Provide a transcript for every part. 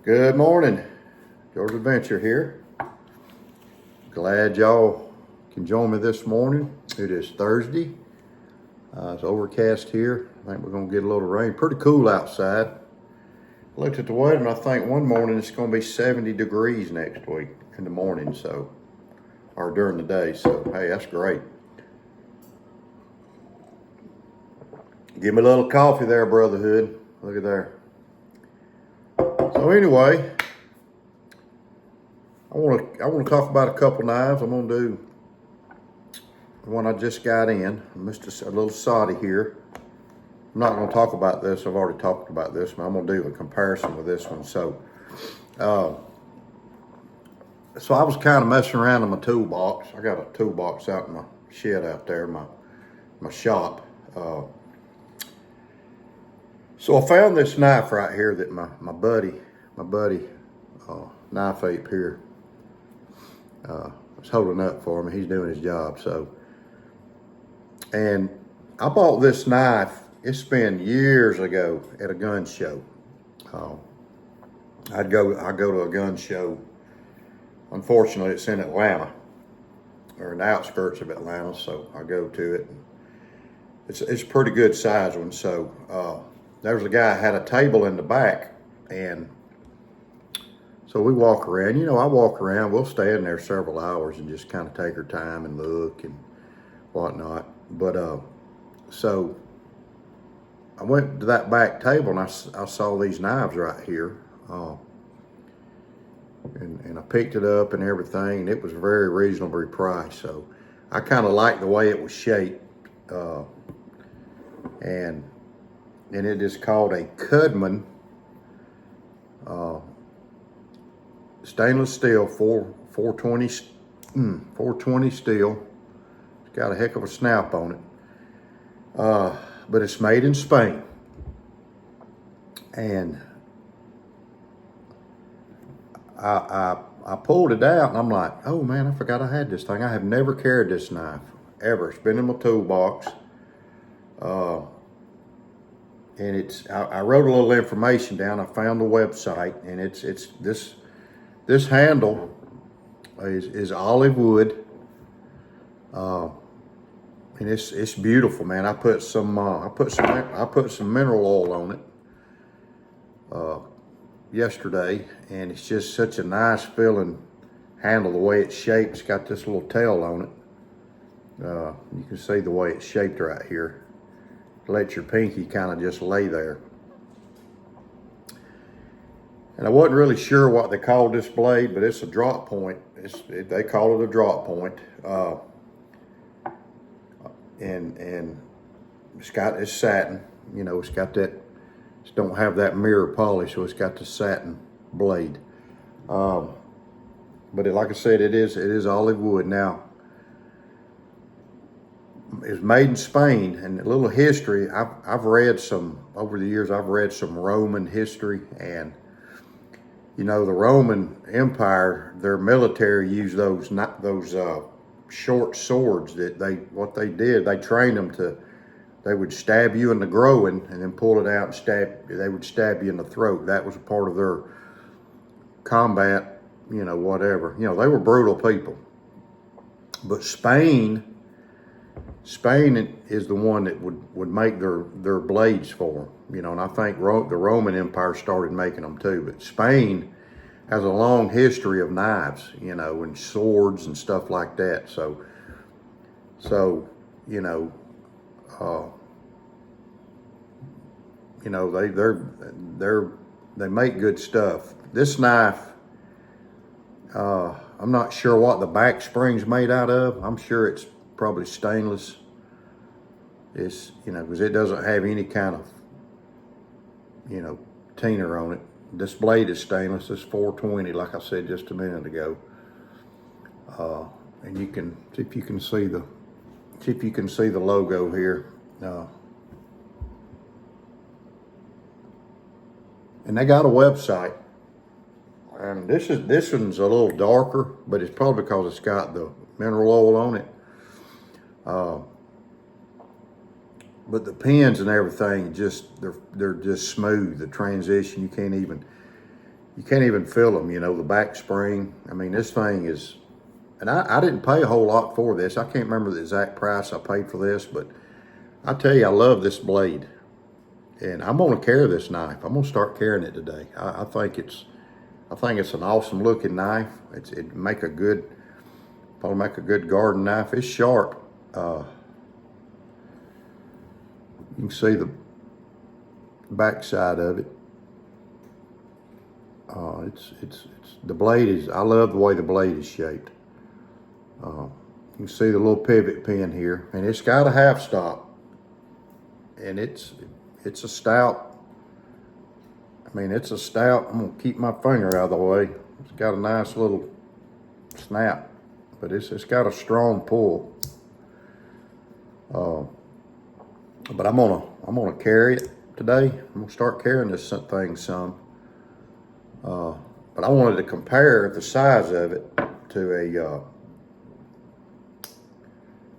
Good morning, George Adventure here. Glad y'all can join me this morning. It is Thursday. It's overcast here. I think we're gonna get a little rain. Pretty cool outside. I looked at the weather and I think one morning it's gonna be 70 degrees next week in the morning, so, or during the day. So, hey, that's great. Give me a little coffee there, Brotherhood. Look at there. So anyway, I want to talk about a couple knives. I'm gonna do the one I just got in, Mr. A little Soddy here. I'm not gonna talk about this. I've already talked about this, but I'm gonna do a comparison with this one. So I was kind of messing around in my toolbox. I got a toolbox out in my shed out there, my shop. So I found this knife right here that my buddy, Knife Ape here, was holding up for me. He's doing his job. So, and I bought this knife. It's been years ago at a gun show. I go to a gun show. Unfortunately, it's in Atlanta, or in the outskirts of Atlanta. So I go to it. It's a pretty good size one. So there was a guy had a table in the back, and so we walk around. You know, I walk around. We'll stay in there several hours and just kind of take our time and look and whatnot. But so I went to that back table and I saw these knives right here, and I picked it up and everything. And it was very reasonably priced. So I kind of liked the way it was shaped, and it is called a Cudeman. Stainless steel, 420 steel. It's got a heck of a snap on it. But it's made in Spain. And I pulled it out and I'm like, oh man, I forgot I had this thing. I have never carried this knife, ever. It's been in my toolbox. And I wrote a little information down. I found the website, and it's this handle is olive wood, and it's beautiful, man. I put some mineral oil on it yesterday, and it's just such a nice feeling handle. The way it's shaped, it's got this little tail on it. You can see the way it's shaped right here. Let your pinky kind of just lay there. And I wasn't really sure what they called this blade, but it's a drop point. They call it a drop point. And it's satin. You know, it's got that. It don't have that mirror polish, so it's got the satin blade. But like I said, it is olive wood. Now, it's made in Spain, and a little history. I've read some over the years. I've read some Roman history, and you know, the Roman Empire, their military used those short swords that they trained them to. They would stab you in the groin and then pull it out and they would stab you in the throat. That was a part of their combat, you know, whatever. You know, they were brutal people. But Spain is the one that would make their blades for them, you know, and I think the Roman Empire started making them too. But Spain has a long history of knives, you know, and swords and stuff like that. So you know, they make good stuff. This knife, I'm not sure what the back spring's made out of. I'm sure it's probably stainless. It's, you know, because it doesn't have any kind of, you know, tiner on it. This blade is stainless. It's 420, like I said just a minute ago. And you can see if you can see the logo here. And they got a website. And this one's a little darker, but it's probably because it's got the mineral oil on it. But the pins and everything, they're just smooth. The transition, you can't even you can't even feel them, you know, the back spring. I mean, this thing is, and I didn't pay a whole lot for this. I can't remember the exact price I paid for this, but I tell you, I love this blade. And I'm gonna carry this knife. I'm gonna start carrying it today. I think it's an awesome looking knife. It'd make a good, probably make a good garden knife. It's sharp. You can see the back side of it. It's the blade is, I love the way the blade is shaped. You can see the little pivot pin here, and it's got a half stop, and it's a stout. I mean, it's a stout. I'm gonna keep my finger out of the way. It's got a nice little snap, but it's got a strong pull. But I'm gonna carry it today. I'm gonna start carrying this thing some. But I wanted to compare the size of it to a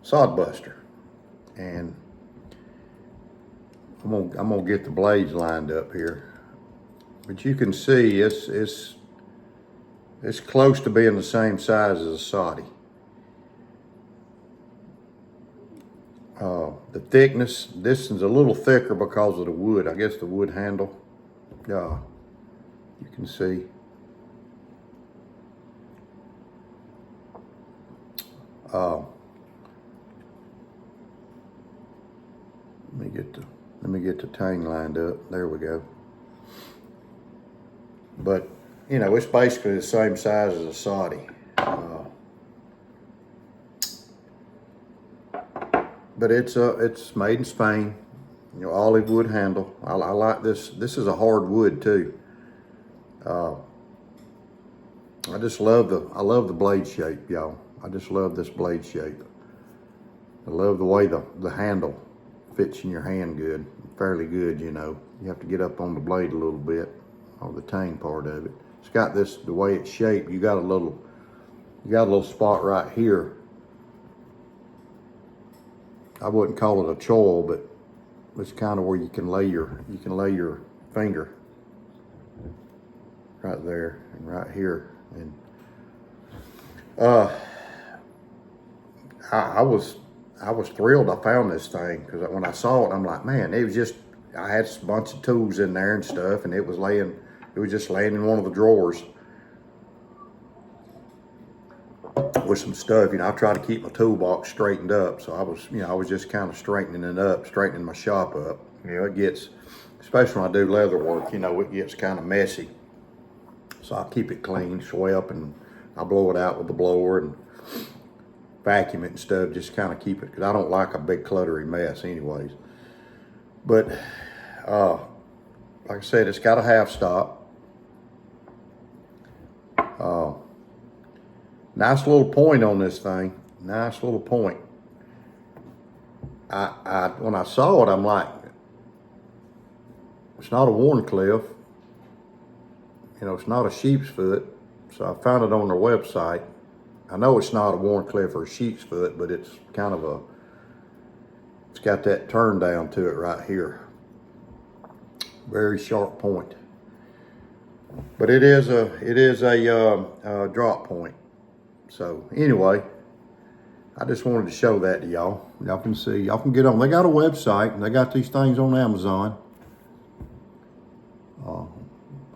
sod buster, and I'm gonna get the blades lined up here. But you can see it's close to being the same size as a Soddy. The thickness, this is a little thicker because of the wood. I guess the wood handle. You can see. Let me get the tang lined up. There we go. But you know, it's basically the same size as a Soddy. But it's made in Spain. You know, olive wood handle. I like this. This is a hard wood too. I just love the blade shape, y'all. I just love this blade shape. I love the way the handle fits in your hand good, fairly good, you know. You have to get up on the blade a little bit, or the tang part of it. It's got this, the way it's shaped, you got a little spot right here. I wouldn't call it a choil, but it's kind of where you can lay your finger right there and right here. And I was thrilled I found this thing, because when I saw it, I'm like, man, it was just, I had a bunch of tools in there and stuff, and it was just laying in one of the drawers with some stuff. You know, I try to keep my toolbox straightened up, so I was just kind of straightening it up, straightening my shop up. You know, it gets, especially when I do leather work, you know, it gets kind of messy. So I keep it clean, swept, and I blow it out with the blower and vacuum it and stuff, just kind of keep it, because I don't like a big cluttery mess anyways. But like I said, it's got a half stop. Nice little point on this thing. Nice little point. When I saw it, I'm like, it's not a Warncliffe. You know, it's not a sheep's foot. So I found it on their website. I know it's not a Warncliffe or a sheep's foot, but it's kind of it's got that turn down to it right here. Very sharp point. But it is a drop point. So anyway, I just wanted to show that to y'all. Y'all can see, y'all can get on. They got a website, and they got these things on Amazon.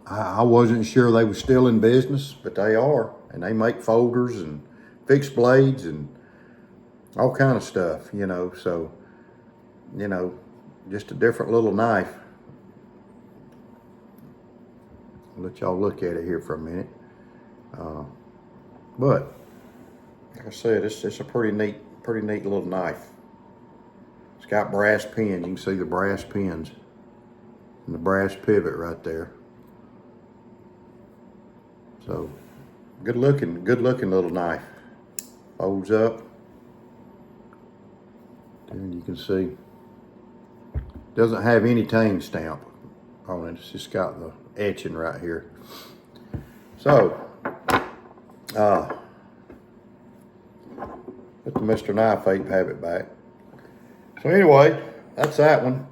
I wasn't sure they were still in business, but they are. And they make folders and fixed blades and all kind of stuff, you know. So, you know, just a different little knife. I'll let y'all look at it here for a minute. But like I said, it's a pretty neat little knife. It's got brass pins. You can see the brass pins and the brass pivot right there. So good looking little knife. Folds up. And you can see, doesn't have any tang stamp on it. It's just got the etching right here. So, let the Mr. Knife Ape have it back. So anyway, that's that one.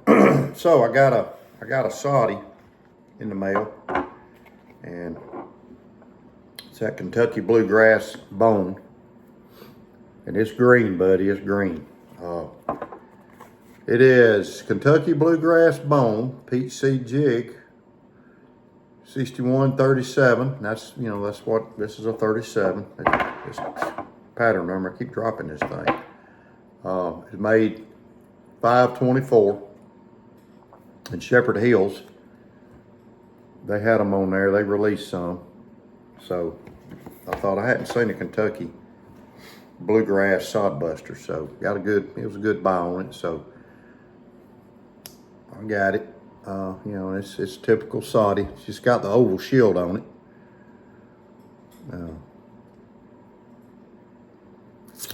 So I got a Soddy in the mail, and that Kentucky bluegrass bone. And it's green, buddy, it's green. It is Kentucky bluegrass bone, peach seed jig, 6137. That's, you know, that's what, this is a 37. This pattern number, I keep dropping this thing. It's made 524 in Shepherd Hills. They had them on there, they released some. So I thought I hadn't seen a Kentucky bluegrass sodbuster, so got a good, it was a good buy on it, so I got it. You know, it's typical Soddy. It's just got the oval shield on it.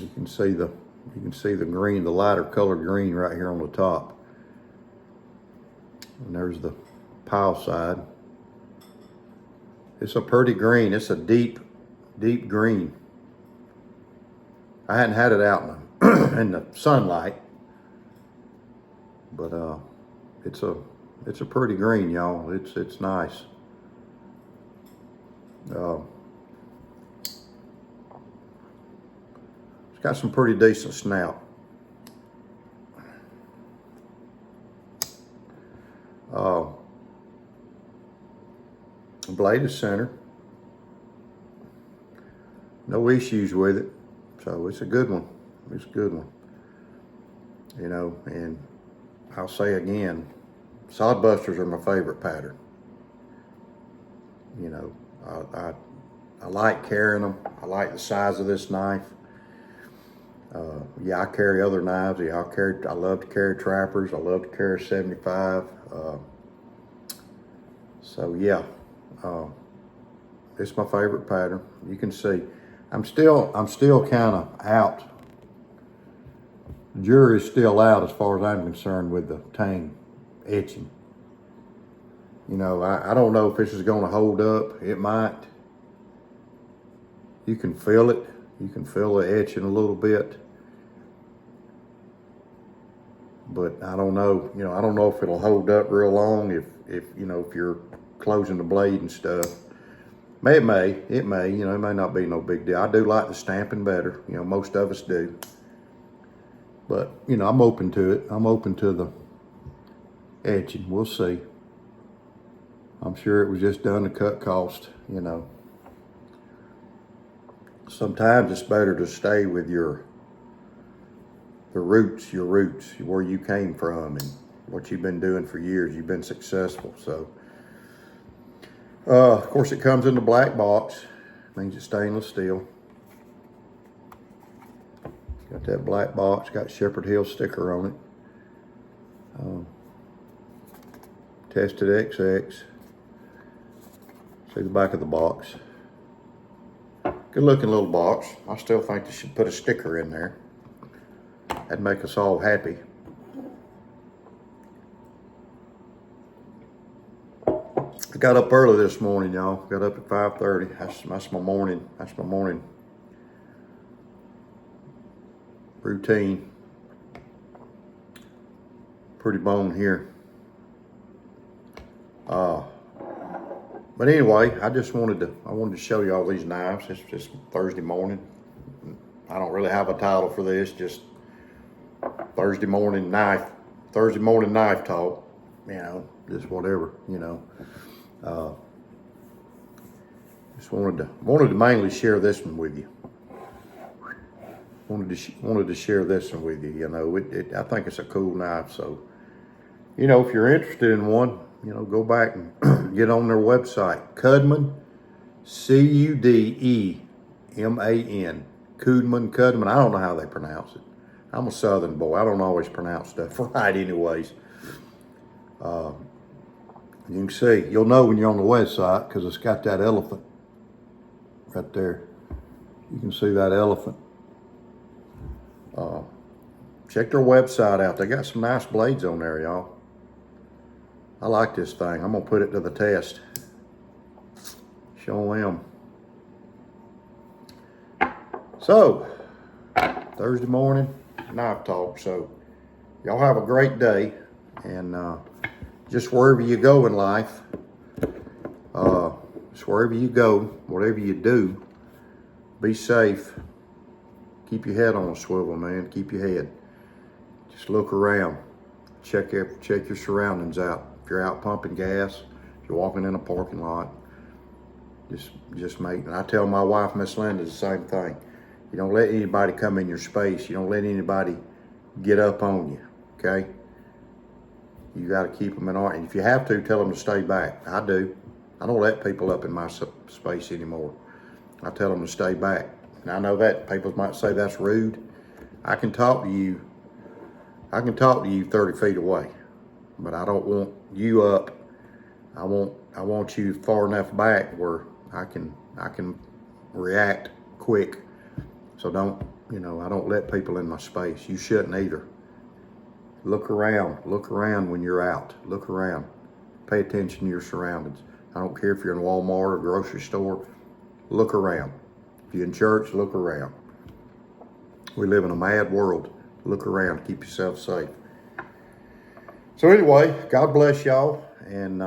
You can see the green, the lighter colored green right here on the top. And there's the pile side. It's a pretty green. It's a deep green. I hadn't had it out in the sunlight, but it's a pretty green, y'all. It's nice. It's got some pretty decent snout. The blade is center. No issues with it. So it's a good one. It's a good one. You know, and I'll say again, sodbusters are my favorite pattern. You know, I like carrying them. I like the size of this knife. Yeah, I carry other knives. Yeah, I love to carry trappers. I love to carry 75. So yeah, it's my favorite pattern. You can see, I'm still kind of out. The jury's still out as far as I'm concerned with the tang etching. You know, I don't know if this is going to hold up. It might. You can feel it. You can feel the etching a little bit. But I don't know, you know, I don't know if it'll hold up real long if you know, if you're closing the blade and stuff. It may, you know, it may not be no big deal. I do like the stamping better, you know, most of us do. But, you know, I'm open to it. I'm open to the etching. We'll see. I'm sure it was just done to cut cost, you know. Sometimes it's better to stay with your roots, where you came from and what you've been doing for years. You've been successful. So, of course, it comes in the black box. Means it's stainless steel. Got that black box. Got Shepherd Hill sticker on it. Tested XX. See the back of the box. Good looking little box. I still think they should put a sticker in there. That'd make us all happy. I got up early this morning, y'all. Got up at 5:30. That's my morning. That's my morning routine. Pretty bone here. But anyway, I wanted to show you all these knives. It's just Thursday morning. I don't really have a title for this, just Thursday morning knife talk, you know, just whatever, you know. Just wanted to mainly share this one with you. Wanted to share this one with you. You know, I think it's a cool knife. So, you know, if you're interested in one, you know, go back and get on their website, Cudeman, Cudeman, Cudeman. I don't know how they pronounce it. I'm a Southern boy. I don't always pronounce stuff right anyways. You can see, you'll know when you're on the website because it's got that elephant right there. You can see that elephant. Check their website out. They got some nice blades on there, y'all. I like this thing. I'm gonna put it to the test. Show them. So, Thursday morning, knife talk. So, y'all have a great day. And just wherever you go in life, So wherever you go, whatever you do, be safe. Keep your head on a swivel, man. Keep your head. Just look around. Check your surroundings out. If you're out pumping gas, if you're walking in a parking lot, just make. And I tell my wife, Miss Linda, the same thing. You don't let anybody come in your space. You don't let anybody get up on you. Okay. You got to keep them in order. And if you have to, tell them to stay back. I do. I don't let people up in my space anymore. I tell them to stay back. And I know that people might say that's rude. I can talk to you 30 feet away, but I don't want you up. I want you far enough back where I can react quick. So I don't let people in my space. You shouldn't either. Look around when you're out. Look around. Pay attention to your surroundings. I don't care if you're in Walmart or grocery store. Look around. If you're in church, look around. We live in a mad world. Look around. Keep yourself safe. So anyway, God bless y'all. And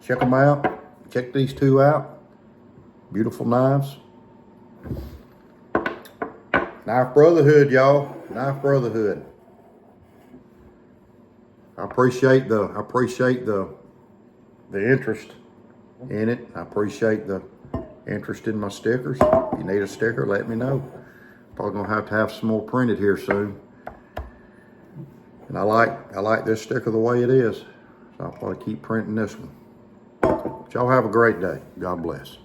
check them out. Check these two out. Beautiful knives. Knife Brotherhood, y'all. Knife Brotherhood. I appreciate the interest in it. I appreciate the interest in my stickers. If you need a sticker, let me know. Probably gonna have some more printed here soon. And I like this sticker the way it is. So I'll probably keep printing this one. But y'all have a great day. God bless.